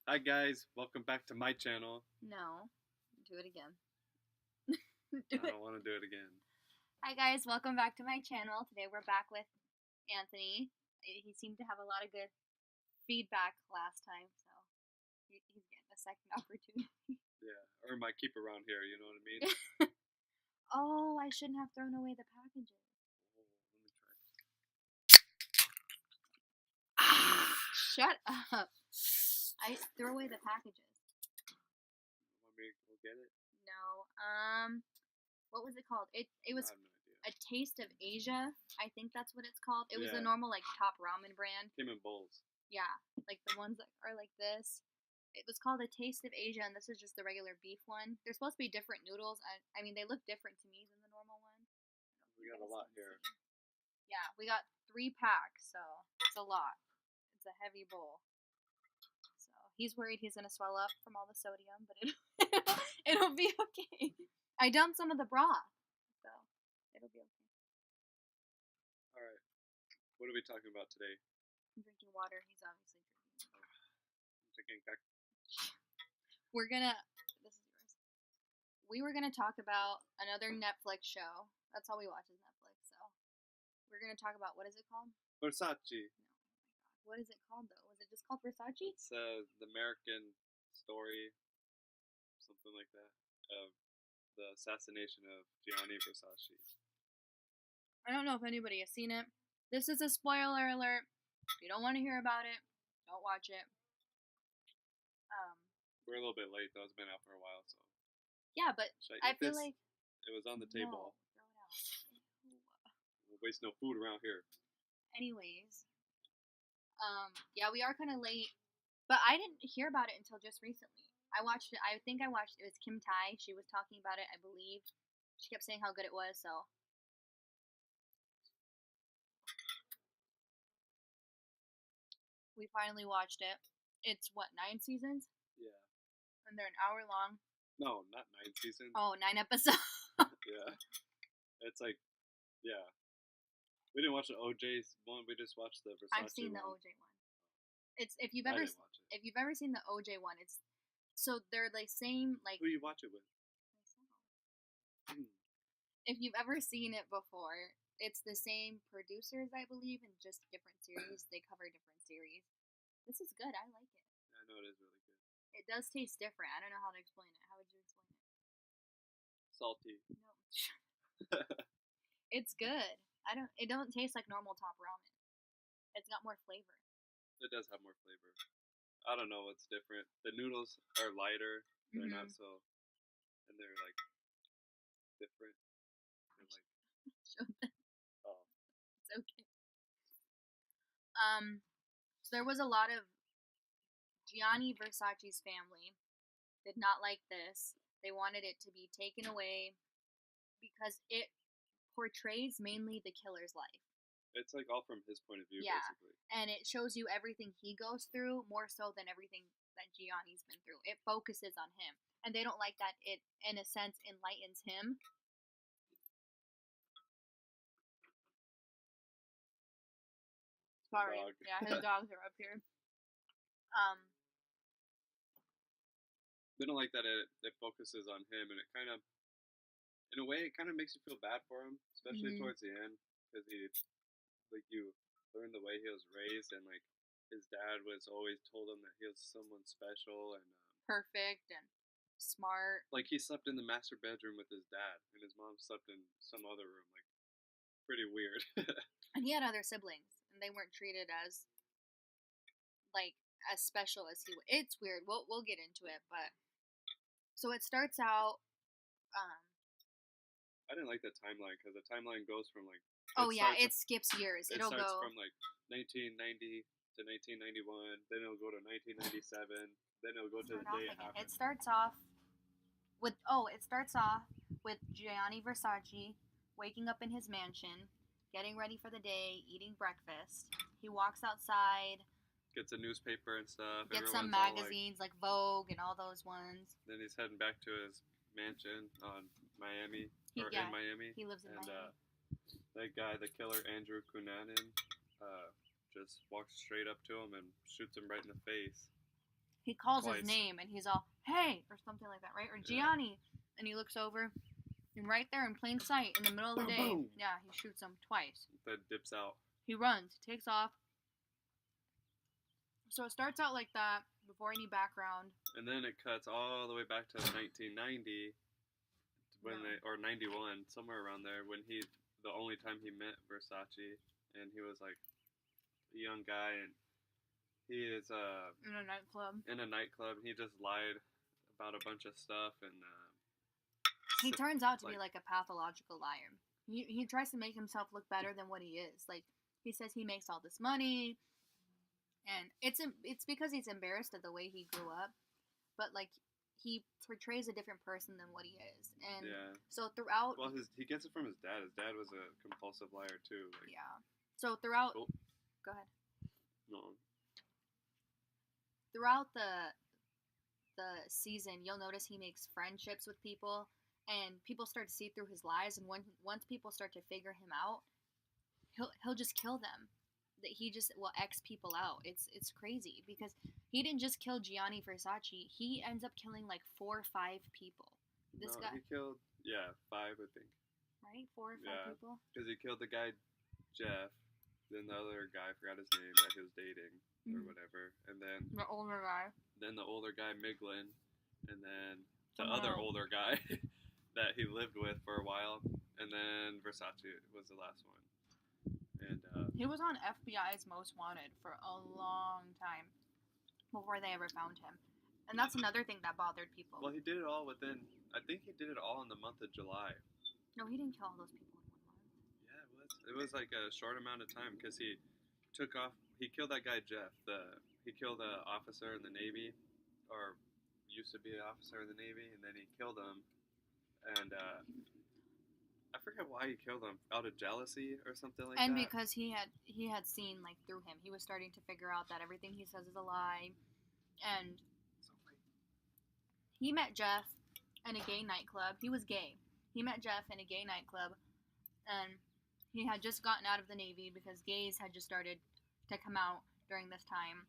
Hi guys, welcome back to my channel. No. Do it again. I don't want to do it again. Hi guys, welcome back to my channel. Today we're back with Anthony. He seemed to have a lot of good feedback last time, so he's getting a second opportunity. Yeah, or my keep around here, you know what I mean? Oh, I shouldn't have thrown away the packages. Oh, let me try. Shut up. I threw away the packages. Want me to go get it? No. What was it called? It was I have no idea. A Taste of Asia. I think that's what it's called. It was a Yeah. normal like top ramen brand. Came in bowls. Yeah, like the ones that are like this. It was called A Taste of Asia, and this is just the regular beef one. They're supposed to be different noodles. I mean, they look different to me than the normal one. We got a lot here. Yeah, we got 3 packs, so it's a lot. It's a heavy bowl. So he's worried he's gonna swell up from all the sodium, but it'll be okay. I dumped some of the broth, so it'll be okay. All right, what are we talking about today? I'm drinking water. He's obviously drinking. I'm drinking We're gonna. This is yours. We were gonna talk about another Netflix show. That's all we watch is Netflix. So we're gonna talk about, what is it called? Versace. No, oh my god, what is it called though? Was it just called Versace? It's the American story, something like that, of the assassination of Gianni Versace. I don't know if anybody has seen it. This is a spoiler alert. If you don't want to hear about it, don't watch it. We're a little bit late though. It's been out for a while, so. Yeah, but I feel like it was on the table. No, throw it out. We'll waste no food around here. Anyways, yeah, we are kind of late, but I didn't hear about it until just recently. I watched it. I think I watched it. It was Kim Tai. She was talking about it, I believe. She kept saying how good it was, so. We finally watched it. It's what, 9 seasons? Yeah. And they're an hour long. No, not 9 seasons. Oh, 9 episodes. Yeah. It's like, yeah. We didn't watch the OJ's one. We just watched the Versace one. I've seen the OJ one. It's if you've I ever didn't watch it. if you've ever seen the OJ one, it's so they're like same like. Who you watch it with? If you've ever seen it before, it's the same producers, I believe, in just different series. They cover different series. This is good. I like it. I know it is really good. It does taste different. I don't know how to explain it. How would you explain it? Salty. No. It's good. It don't taste like normal top ramen. It's got more flavor. It does have more flavor. I don't know what's different. The noodles are lighter. They're not so, and they're like different. They're like. Show them. Oh. It's okay. So there was a lot of Gianni Versace's family did not like this. They wanted it to be taken away because it portrays mainly the killer's life. It's like all from his point of view, basically. And it shows you everything he goes through more so than everything that Gianni's been through. It focuses on him. And they don't like that it, in a sense, enlightens him. Sorry. Yeah, his dogs are up here. They don't like that it focuses on him, and it kind of, in a way, it kind of makes you feel bad for him, especially towards the end, because you learn the way he was raised, and like his dad was always told him that he was someone special and perfect and smart. Like he slept in the master bedroom with his dad, and his mom slept in some other room. Like, pretty weird. And he had other siblings, and they weren't treated as like as special as he. It's weird. We'll get into it, but so it starts out. I didn't like the timeline because the timeline goes from like. It skips years. It starts from like 1990 to 1991. Then it'll go to 1997. Then it'll go to the day it happened. It starts off with Gianni Versace waking up in his mansion, getting ready for the day, eating breakfast. He walks outside. Gets a newspaper and stuff. Gets some magazines like Vogue and all those ones. Then he's heading back to his mansion on Miami. In Miami. He lives in Miami. That guy, the killer, Andrew Cunanan, just walks straight up to him and shoots him right in the face. he calls Twice. his name and he's all, hey, or something like that, right? Or Yeah. Gianni. And he looks over, and right there in plain sight, in the middle of the Boom, day, boom. yeah, he shoots him twice. That dips out. He runs, takes off. So it starts out like that, before any background. And then it cuts all the way back to 1990, when No. or 91, somewhere around there, when the only time he met Versace, and he was like a young guy, and he is In a nightclub. in a nightclub, and he just lied about a bunch of stuff, and He turns out to be like- like a pathological liar. He tries to make himself look better than what he is. Like, he says he makes all this money, and it's because he's embarrassed of the way he grew up, but like he portrays a different person than what he is. And yeah. so throughout, Well, he gets it from his dad. His dad was a compulsive liar too. Like, yeah. So throughout, Oh. go ahead. No. Throughout the season, you'll notice he makes friendships with people, and people start to see through his lies. And once people start to figure him out, he'll just kill them. That he just will X people out. It's crazy because he didn't just kill Gianni Versace. He ends up killing like 4 or 5 people. This No, guy, he killed 5, I think, right? 4 or 5 Yeah. people. because he killed the guy Jeff, then the other guy, I forgot his name, that he was dating or Mhm. whatever, and then The older guy. the older guy Miglin, and then the Someone other else. older guy that he lived with for a while, and then Versace was the last one. And He was on FBI's Most Wanted for a long time before they ever found him. And that's another thing that bothered people. well, he did it all within. I think he did it all in the month of July. No, he didn't kill all those people in 1 month. Yeah, it was. It was like a short amount of time because he took off. He killed that guy Jeff. He killed an officer in the Navy, or used to be an officer in the Navy, and then he killed him. And I forget why he killed him, out of jealousy or something like And that. because he had seen like through him. He was starting to figure out that everything he says is a lie. And he met Jeff in a gay nightclub. He was gay. He met Jeff in a gay nightclub, and he had just gotten out of the Navy because gays had just started to come out during this time.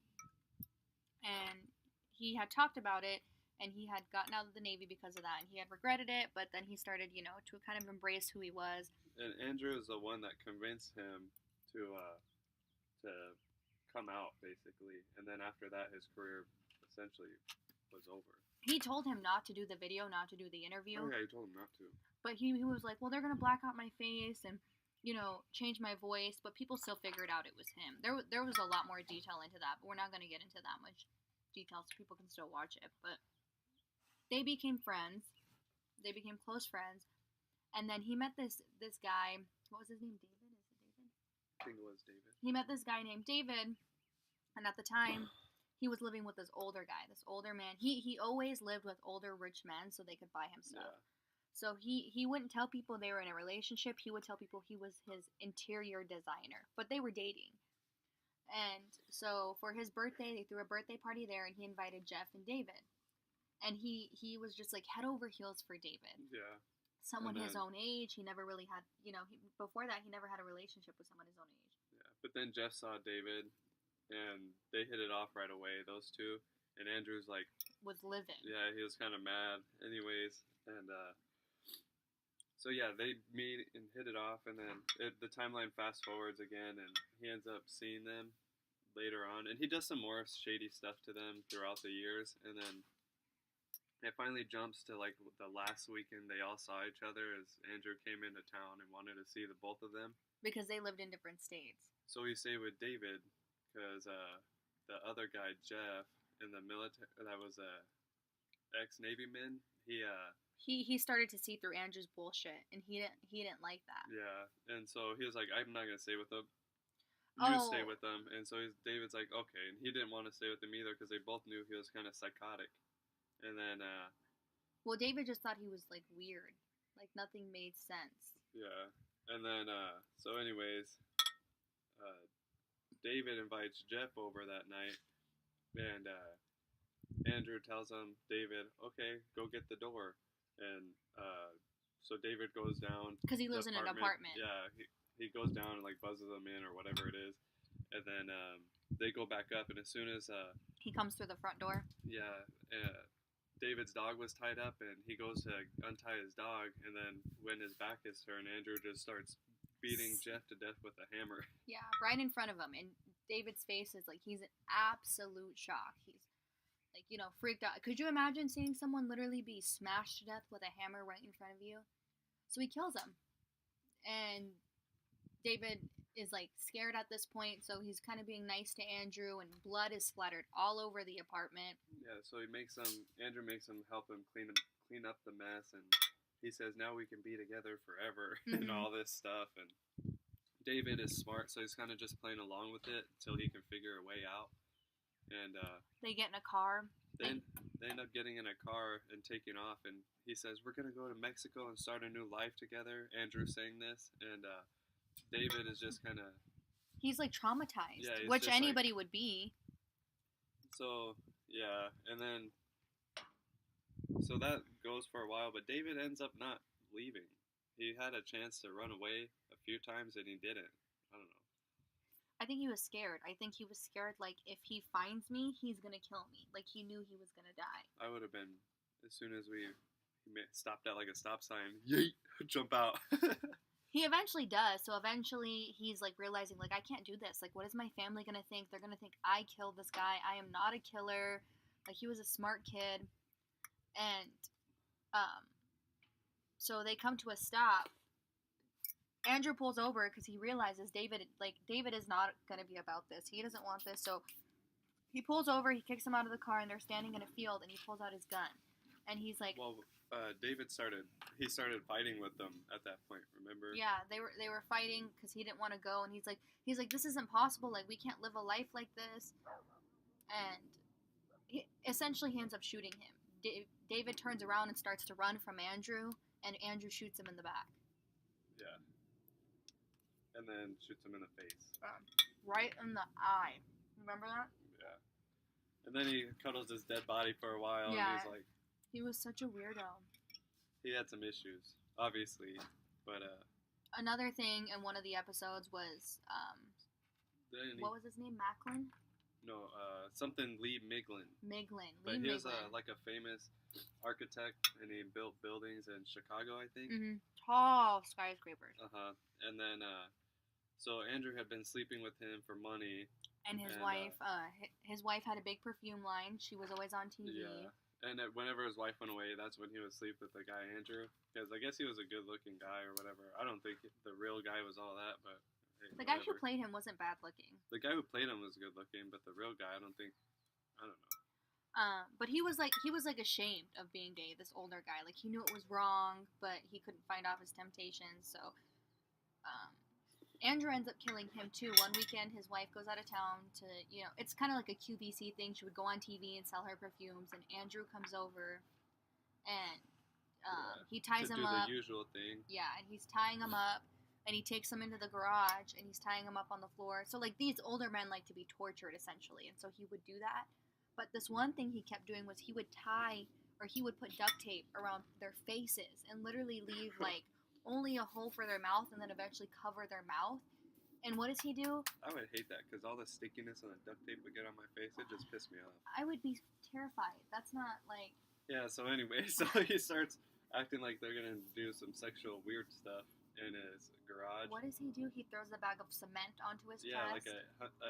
And he had talked about it, and he had gotten out of the Navy because of that, and he had regretted it, but then he started, to kind of embrace who he was. And Andrew is the one that convinced him to come out, basically. And then after that, his career essentially was over. He told him not to do the video, not to do the interview. Oh yeah, he told him not to. But he was like, well, they're going to black out my face and, change my voice. But people still figured out it was him. There was a lot more detail into that, but we're not going to get into that much detail so people can still watch it. But they became friends. They became close friends. And then he met this guy. What was his name? David? Is it David? I think it was David. He met this guy named David. And at the time, he was living with this older guy, this older man. He always lived with older rich men so they could buy him stuff. Yeah. So he wouldn't tell people they were in a relationship. He would tell people he was his interior designer. But they were dating. And so for his birthday, they threw a birthday party there, and he invited Jeff and David. And he was just like head over heels for David. Yeah. Someone And his then- own age. He never really had, before that, he never had a relationship with someone his own age. Yeah. But then Jeff saw David, and they hit it off right away, those two. And Andrew's like, Was living. yeah, he was kind of mad anyways. And so yeah, they meet and hit it off, and then the timeline fast forwards again, and he ends up seeing them later on, and he does some more shady stuff to them throughout the years, and then it finally jumps to like the last weekend they all saw each other as Andrew came into town and wanted to see the both of them. Because they lived in different states. So he stayed with David because the other guy Jeff in the military, that was a ex-Navy man. He started to see through Andrew's bullshit, and he didn't like that. Yeah, and so he was like, I'm not gonna stay with them. You stay with them. And so David's like, okay, and he didn't want to stay with them either because they both knew he was kind of psychotic. And then well, David just thought he was like weird, like nothing made sense. yeah, and then so anyways, David invites Jeff over that night, and Andrew tells him, David, okay, go get the door. And so David goes down. Because he lives in an apartment. Yeah, he goes down and like buzzes them in or whatever it is. And then they go back up, and as soon as He comes through the front door. yeah, David's dog was tied up, and he goes to untie his dog, and then when his back is turned, Andrew just starts beating Jeff to death with a hammer. Yeah, right in front of him, and David's face is like he's in absolute shock. He's like, freaked out. Could you imagine seeing someone literally be smashed to death with a hammer right in front of you? So he kills him, and David is like scared at this point, so he's kind of being nice to Andrew, and blood is splattered all over the apartment. Yeah, so Andrew makes him help him clean up the mess, and he says, now we can be together forever, and all this stuff, and David is smart, so he's kind of just playing along with it until he can figure a way out, and they get in a car. They end up getting in a car and taking off, and he says, we're going to go to Mexico and start a new life together, Andrew saying this, and David is just kind of... He's like traumatized, yeah, which anybody would be. So, yeah, and then... So that goes for a while, but David ends up not leaving. He had a chance to run away a few times, and he didn't. I don't know. I think he was scared. I think he was scared, like, if he finds me, he's gonna kill me. Like, he knew he was gonna die. I would have been, as soon as he stopped at, like, a stop sign, yeet, jump out. He eventually does. So eventually he's like realizing, like, I can't do this. Like, what is my family gonna think? They're gonna think I killed this guy. I am not a killer. Like, he was a smart kid. And so they come to a stop. Andrew pulls over because he realizes David is not gonna be about this. He doesn't want this. So he pulls over. He kicks him out of the car, and they're standing in a field. And he pulls out his gun, and he's like, well, David started fighting with them at that point. Remember? Yeah, they were fighting because he didn't want to go, and he's like, this isn't possible. Like, we can't live a life like this. And essentially, he ends up shooting him. David turns around and starts to run from Andrew, and Andrew shoots him in the back. Yeah. And then shoots him in the face. Right in the eye. Remember that? Yeah. And then he cuddles his dead body for a while, yeah. And he's like... He was such a weirdo. He had some issues, obviously, but... Another thing in one of the episodes was, what was his name? Macklin? No, something Lee Miglin. But he was like a famous architect, and he built buildings in Chicago, I think. Mm-hmm. Tall skyscrapers. And then, so Andrew had been sleeping with him for money. And his wife had a big perfume line. She was always on TV. Yeah. And whenever his wife went away, that's when he would sleep with the guy Andrew. Because I guess he was a good-looking guy or whatever. I don't think the real guy was all that, but... Hey, the guy who played him wasn't bad-looking. The guy who played him was good-looking, but the real guy, I don't know. But he was ashamed of being gay, this older guy. Like, he knew it was wrong, but he couldn't fight off his temptations, so... Andrew ends up killing him, too. One weekend, his wife goes out of town to, it's kind of like a QVC thing. She would go on TV and sell her perfumes, and Andrew comes over, and he ties him up. To do the usual thing. Yeah, and he's tying him up, and he takes him into the garage, and he's tying him up on the floor. So, like, these older men like to be tortured, essentially, and so he would do that. But this one thing he kept doing was he would put duct tape around their faces and literally leave, like, only a hole for their mouth, and then eventually cover their mouth. And what does he do? I would hate that, because all the stickiness on the duct tape would get on my face. It just pissed me off. I would be terrified. That's not, like... Yeah, so anyway, so he starts acting like they're going to do some sexual weird stuff in his garage. What does he do? He throws a bag of cement onto his chest? Yeah, like a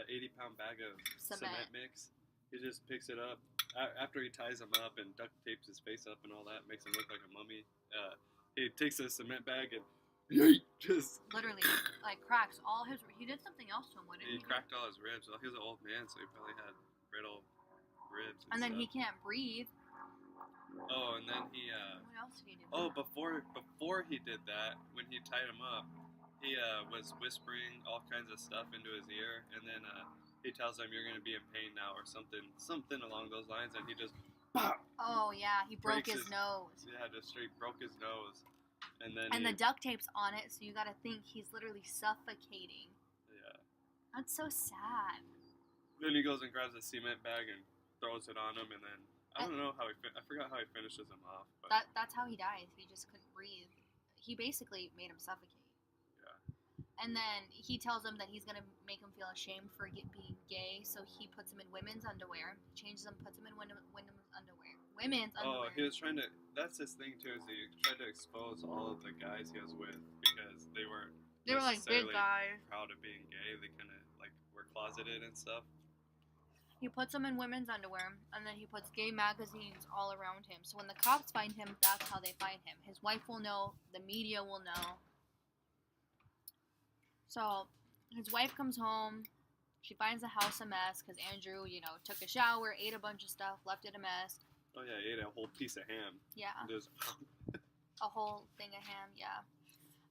80-pound bag of cement mix. He just picks it up. After he ties him up and duct tapes his face up and all that, makes him look like a mummy, he takes a cement bag and just literally like cracks all his. He did something else to him. What did he? He cracked all his ribs. Well, he was an old man, so he probably had brittle ribs. And then he can't breathe. Oh, and then he. What else did he do? Oh, before he did that, when he tied him up, he was whispering all kinds of stuff into his ear, and then he tells him, "You're going to be in pain now," or something along those lines, and he just. Oh yeah, he broke his nose. Yeah, just straight broke his nose, and then the duct tape's on it, so you got to think he's literally suffocating. Yeah, that's so sad. Then he goes and grabs a cement bag and throws it on him, and then I don't know how I forgot how he finishes him off. But that's how he dies. He just couldn't breathe. He basically made him suffocate. Yeah, And then he tells him that he's gonna make him feel ashamed for being gay, so he puts him in women's underwear, changes him, puts him in women's underwear. Women's Oh, underwear. he was trying to. That's his thing too. Is he tried to expose all of the guys he was with because they weren't They were like big necessarily guys. proud of being gay. They kind of like were closeted and stuff. He puts them in women's underwear, and then he puts gay magazines all around him. So when the cops find him, that's how they find him. His wife will know, the media will know. So his wife comes home. She finds the house a mess because Andrew, took a shower, ate a bunch of stuff, left it a mess. Oh yeah, he ate a whole piece of ham. Yeah. Just a whole thing of ham, yeah.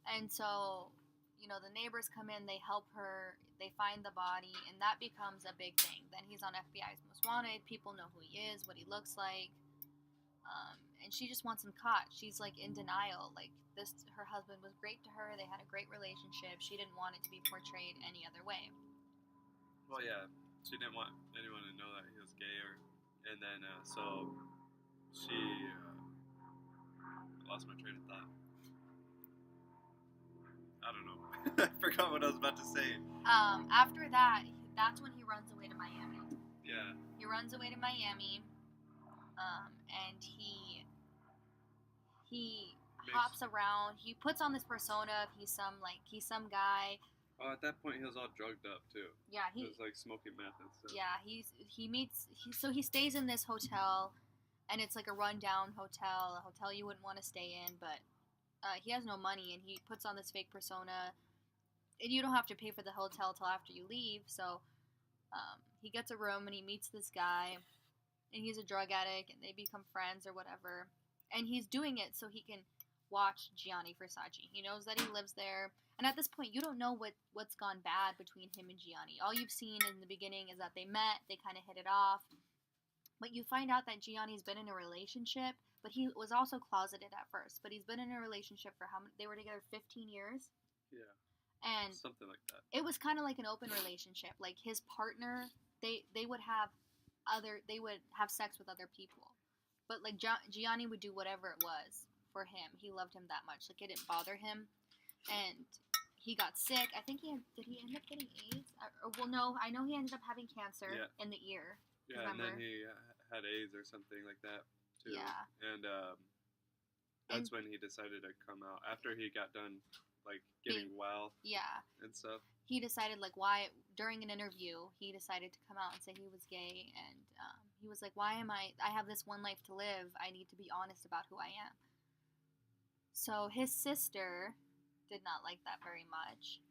And so, the neighbors come in, they help her, they find the body, and that becomes a big thing. Then he's on FBI's Most Wanted. People know who he is, what he looks like. And she just wants him caught. She's like in denial. Like her husband was great to her. They had a great relationship. She didn't want it to be portrayed any other way. Well, yeah, she didn't want anyone to know that he was gay, and then so she lost my train of thought. I don't know. I forgot what I was about to say. After that, that's when he runs away to Miami. Yeah. He runs away to Miami, and he hops around. He puts on this persona. He's some guy. Oh, at that point he was all drugged up too. Yeah, he was like smoking meth and stuff. Yeah, he stays in this hotel, and it's like a rundown hotel, a hotel you wouldn't want to stay in, but he has no money, and he puts on this fake persona, and you don't have to pay for the hotel till after you leave. So he gets a room, and he meets this guy, and he's a drug addict, and they become friends or whatever. And he's doing it so he can watch Gianni Versace. He knows that he lives there. And at this point, you don't know what's gone bad between him and Gianni. All you've seen in the beginning is that they met, they kind of hit it off. But you find out that Gianni's been in a relationship, but he was also closeted at first. But he's been in a relationship for how many? They were together 15 years. Yeah. And something like that. It was kind of like an open relationship. Like his partner, they would have sex with other people. But like Gianni would do whatever it was for him. He loved him that much. Like it didn't bother him. And he got sick. I think did he end up getting AIDS? No, I know he ended up having cancer in the ear. Yeah, remember? And then he had AIDS or something like that too. Yeah. And that's when he decided to come out after he got done like getting well. Yeah. And stuff. He decided why during an interview he decided to come out and say he was gay, and he was like, I have this one life to live. I need to be honest about who I am. So his sister did not like that very much.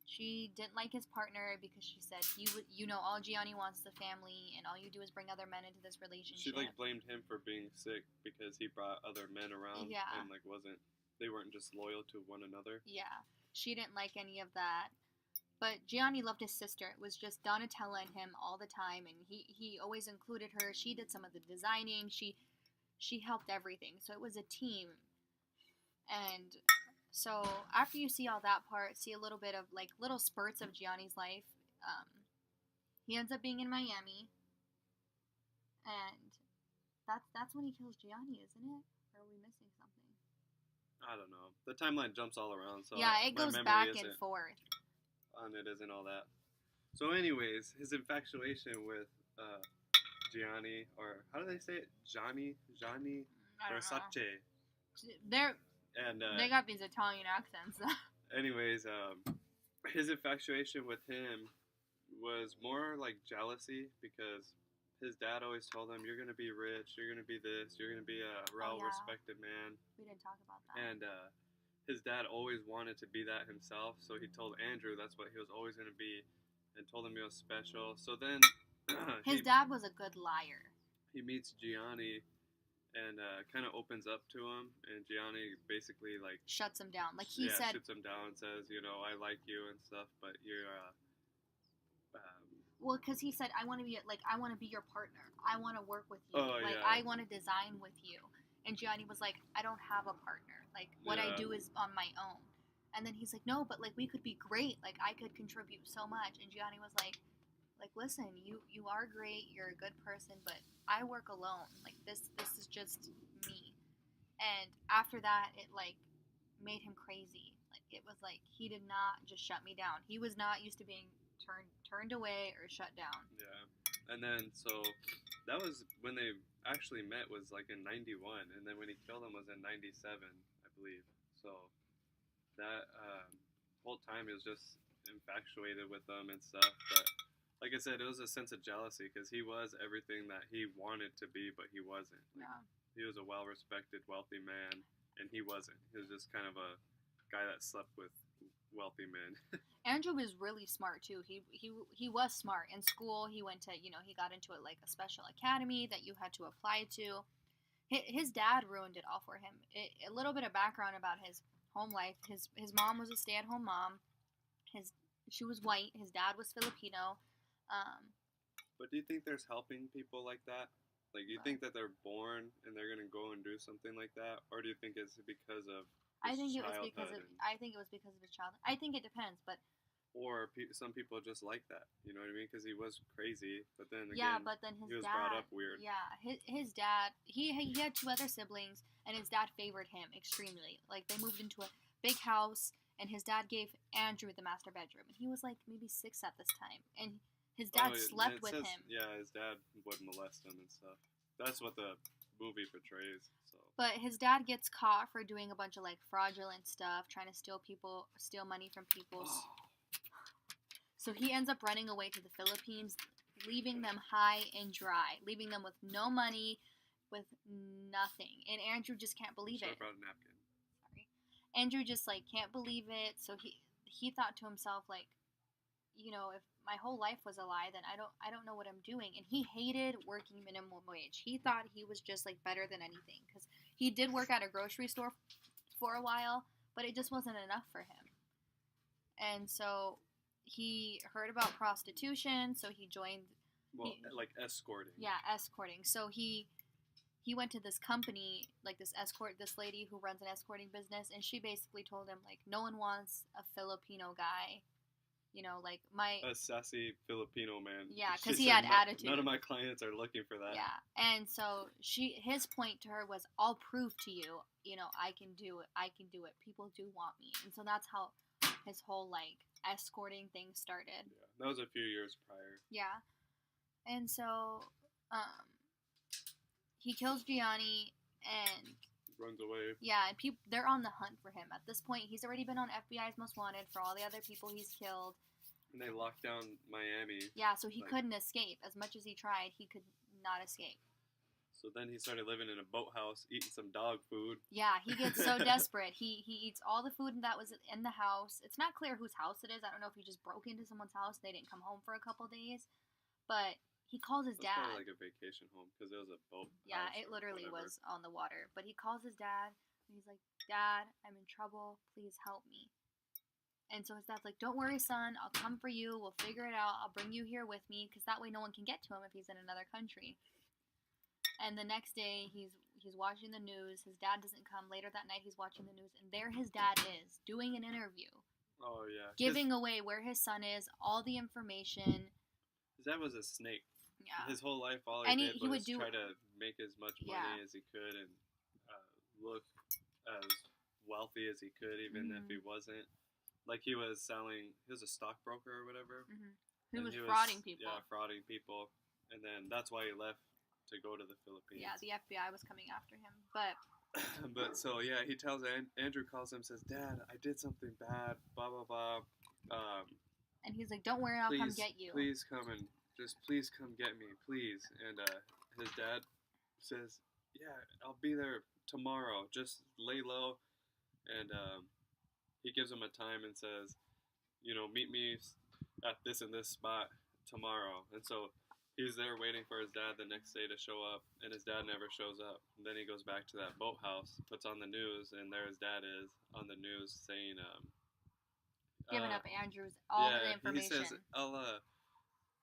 She didn't like his partner because she said, all Gianni wants is a family, and all you do is bring other men into this relationship. She blamed him for being sick because he brought other men around. Yeah. And they weren't just loyal to one another. Yeah. She didn't like any of that. But Gianni loved his sister. It was just Donatella and him all the time, and he always included her. She did some of the designing. She helped everything. So it was a team. And so after you see all that part, see a little bit of little spurts of Gianni's life, he ends up being in Miami, and that's when he kills Gianni, isn't it? Or are we missing something? I don't know. The timeline jumps all around, so yeah, it goes back and forth. And it isn't all that. So, anyways, his infatuation with Gianni, or how do they say it? Johnny Versace. They got these Italian accents. Anyways, his infatuation with him was more like jealousy because his dad always told him, "You're gonna be rich. You're gonna be this. You're gonna be a well-respected man." We didn't talk about that. And his dad always wanted to be that himself, so he told Andrew that's what he was always going to be, and told him he was special. So then his dad was a good liar. He meets Gianni and kind of opens up to him, and Gianni basically shuts him down. He said, shoots him down and says, I like you and stuff, but you're well, because he said, I want to be your partner. I want to work with you. I want to design with you. And Gianni was like, I don't have a partner. What I do is on my own. And then he's like, no, but we could be great. I could contribute so much. And Gianni was like, listen, you are great. You're a good person, but I work alone. This is just me. And after that, it made him crazy. it was like he did not just shut me down. He was not used to being turned away or shut down. Yeah. And then so that was when they actually met was like in 91, and then when he killed him was in 97, I believe. So that whole time he was just infatuated with them and stuff. But like I said, it was a sense of jealousy because he was everything that he wanted to be, but he wasn't. Like, Yeah. he was a well-respected, wealthy man, and he wasn't. He was just kind of a guy that slept with wealthy men. Andrew was really smart too. He was smart in school. He went to he got into it like a special academy that you had to apply to. His dad ruined it all for him. A little bit of background about his home life. His mom was a stay-at-home mom. She was white. His dad was Filipino. But do you think there's helping people like that? Like, you think that they're born and they're gonna go and do something like that, or do you think it's because of I think his it was because of childhood I think it was because of his childhood. I think it depends, but or some people just like that? You know what I mean? Because he was crazy, but then again, yeah, but then his he was dad, brought up weird. yeah, his dad, he had two other siblings, and his dad favored him extremely. Like they moved into a big house, and his dad gave Andrew the master bedroom, and he was like maybe 6 at this time, and his dad slept with him. Yeah, his dad would molest him and stuff. That's what the movie portrays. So. But his dad gets caught for doing a bunch of like fraudulent stuff, trying to steal money from people. So he ends up running away to the Philippines, leaving them high and dry, leaving them with no money, with nothing. And Andrew just can't believe it. Brought a napkin. Sorry. Andrew just like can't believe it. So he thought to himself like, if my whole life was a lie, then I don't know what I'm doing. And he hated working minimum wage. He thought he was just like better than anything because he did work at a grocery store for a while, but it just wasn't enough for him. And so he heard about prostitution, so he joined. Like escorting. Yeah, escorting. So he went to this company, like this lady who runs an escorting business, and she basically told him like, no one wants a Filipino guy. Like a sassy Filipino man. Yeah, because he had attitude. None of my clients are looking for that. Yeah, and so his point to her was, I'll prove to you, I can do it. I can do it. People do want me, and so that's how his whole like escorting thing started. Yeah, that was a few years prior. Yeah, and so he kills Gianni and runs away. Yeah, and they're on the hunt for him. At this point, he's already been on FBI's Most Wanted for all the other people he's killed. And they locked down Miami. Yeah, so he couldn't escape. As much as he tried, he could not escape. So then he started living in a boathouse, eating some dog food. Yeah, he gets so desperate. He eats all the food that was in the house. It's not clear whose house it is. I don't know if he just broke into someone's house and they didn't come home for a couple days. But he calls his dad. Probably like a vacation home because it was a boat. Yeah, it literally was on the water. But he calls his dad. And he's like, Dad, I'm in trouble. Please help me. And so his dad's like, don't worry, son. I'll come for you. We'll figure it out. I'll bring you here with me because that way no one can get to him if he's in another country. And the next day, he's watching the news. His dad doesn't come. Later that night, he's watching the news. And there his dad is doing an interview. Oh, yeah. Giving away where his son is, all the information. His dad was a snake. Yeah. His whole life, all he did was try to make as much money as he could and look as wealthy as he could, even if he wasn't. Like he was a stockbroker or whatever. Mm-hmm. He was frauding people. Yeah, frauding people. And then that's why he left to go to the Philippines. Yeah, the FBI was coming after him. But so, yeah, he tells Andrew calls him, says, Dad, I did something bad, blah, blah, blah. And he's like, don't worry, I'll come get you. Please come get me, please. And his dad says, yeah, I'll be there tomorrow. Just lay low. And he gives him a time and says, meet me at this and this spot tomorrow. And so he's there waiting for his dad the next day to show up, and his dad never shows up. And then he goes back to that boathouse, puts on the news, and there his dad is on the news saying, giving up Andrew's all the information.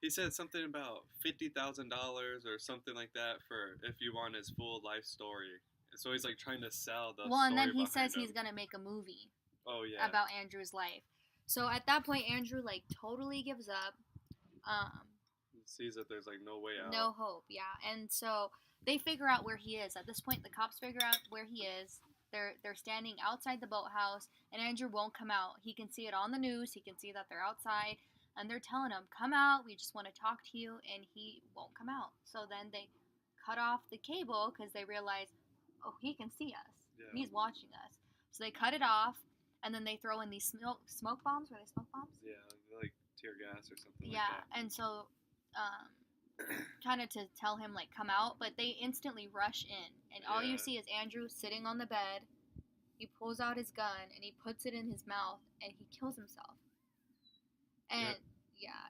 He said something about $50,000 or something like that for if you want his full life story. So he's like trying to sell the story. Well, and then he says he's gonna make a movie. Oh yeah. About Andrew's life. So at that point, Andrew like totally gives up. Sees that there's like no way out. No hope. Yeah, and so they figure out where he is. At this point, the cops figure out where he is. They're standing outside the boathouse, and Andrew won't come out. He can see it on the news. He can see that they're outside, and they're telling him, "Come out. We just want to talk to you," and he won't come out. So then they cut off the cable because they realize, oh, he can see us. Yeah. He's watching us. So they cut it off, and then they throw in these smoke bombs. Were they smoke bombs? Yeah, like tear gas or something Yeah, like that. and so kind of to tell him like come out, but they instantly rush in, and all you see is Andrew sitting on the bed. He pulls out his gun and he puts it in his mouth and he kills himself. And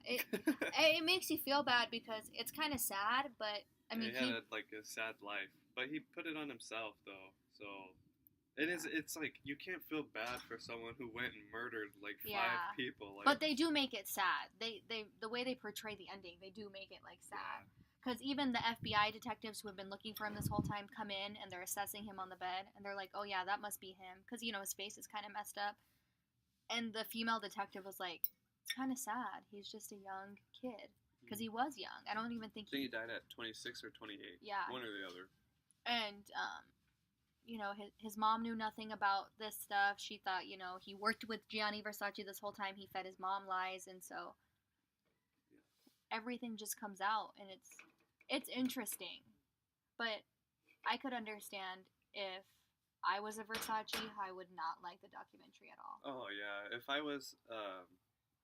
it makes you feel bad because it's kind of sad, but I mean he had like a sad life, but he put it on himself though. So it's like you can't feel bad for someone who went and murdered like 5 people. Like, but they do make it sad. They the way they portray the ending, they do make it like sad. Because even the FBI detectives who have been looking for him this whole time come in and they're assessing him on the bed, and they're like, "Oh yeah, that must be him," because his face is kind of messed up. And the female detective was like, "It's kind of sad. He's just a young kid." Because he was young. I don't even think he died at 26 or 28. Yeah. One or the other. And, his mom knew nothing about this stuff. She thought, he worked with Gianni Versace this whole time. He fed his mom lies. And so everything just comes out. And it's interesting. But I could understand if I was a Versace, I would not like the documentary at all. Oh, yeah. If I was...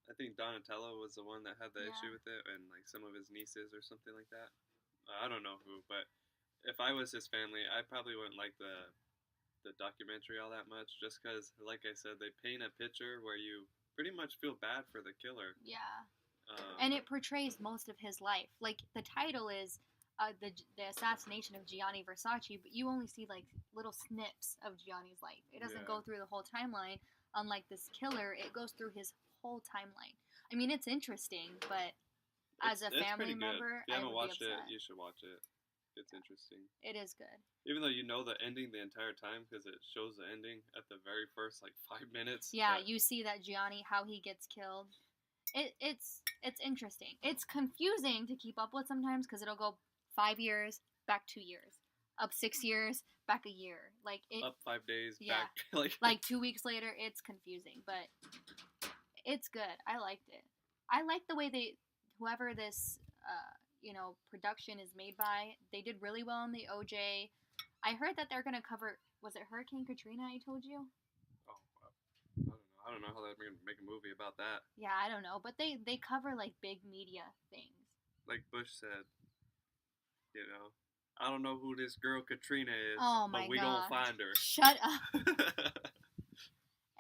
I think Donatello was the one that had the issue with it, and like some of his nieces or something like that. I don't know who, but if I was his family, I probably wouldn't like the documentary all that much, just because, like I said, they paint a picture where you pretty much feel bad for the killer. Yeah. And it portrays most of his life. Like, the title is the assassination of Gianni Versace, but you only see like little snips of Gianni's life. It doesn't go through the whole timeline. Unlike this killer, it goes through his whole timeline. I mean, it's interesting, but as a family member, if you haven't watched it, you should watch it. It's interesting. It is good. Even though you know the ending the entire time, because it shows the ending at the very first like 5 minutes. Yeah, you see that Gianni, how he gets killed. It's interesting. It's confusing to keep up with sometimes because it'll go 5 years, back 2 years, up 6 years, back a year, up 5 days, back like 2 weeks later. It's confusing, but it's good. I liked it. I like the way whoever this production is made by, they did really well in the OJ. I heard that they're gonna cover, was it Hurricane Katrina? I told you. Oh, I don't know how they're gonna make a movie about that. Yeah, I don't know, but they cover like big media things. Like Bush said, I don't know who this girl Katrina is, but we gonna find her. Shut up.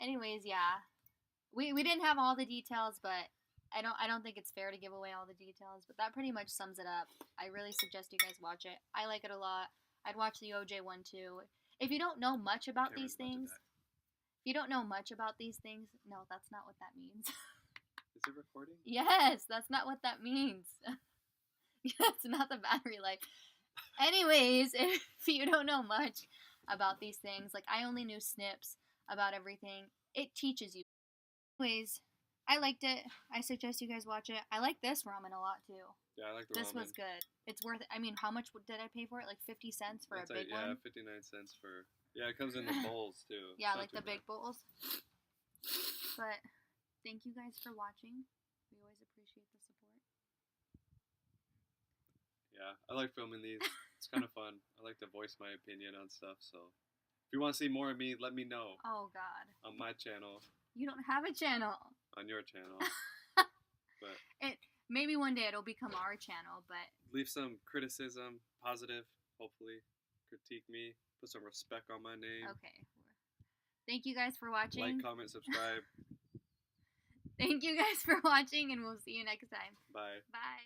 Anyways, yeah, we didn't have all the details, but I don't think it's fair to give away all the details. But that pretty much sums it up. I really suggest you guys watch it. I like it a lot. I'd watch the OJ one too. If you don't know much about these things, no, that's not what that means. Is it recording? Yes, that's not what that means. That's not the battery life. Anyways, if you don't know much about these things, like I only knew snips about everything, it teaches you. Anyways, I liked it. I suggest you guys watch it. I like this ramen a lot too. Yeah, I like the ramen. This was good. It's worth it. I mean, how much did I pay for it? Like 50 cents for a big one? Yeah, 59 cents for... Yeah, it comes in the bowls too. Yeah, like the big bowls. But thank you guys for watching. We always appreciate the support. Yeah, I like filming these. It's kind of fun. I like to voice my opinion on stuff, so if you want to see more of me, let me know. Oh, God. On my channel. You don't have a channel. On your channel. But maybe one day it'll become our channel, but... Leave some criticism, positive, hopefully. Critique me. Put some respect on my name. Okay. Thank you guys for watching. Like, comment, subscribe. Thank you guys for watching, and we'll see you next time. Bye. Bye.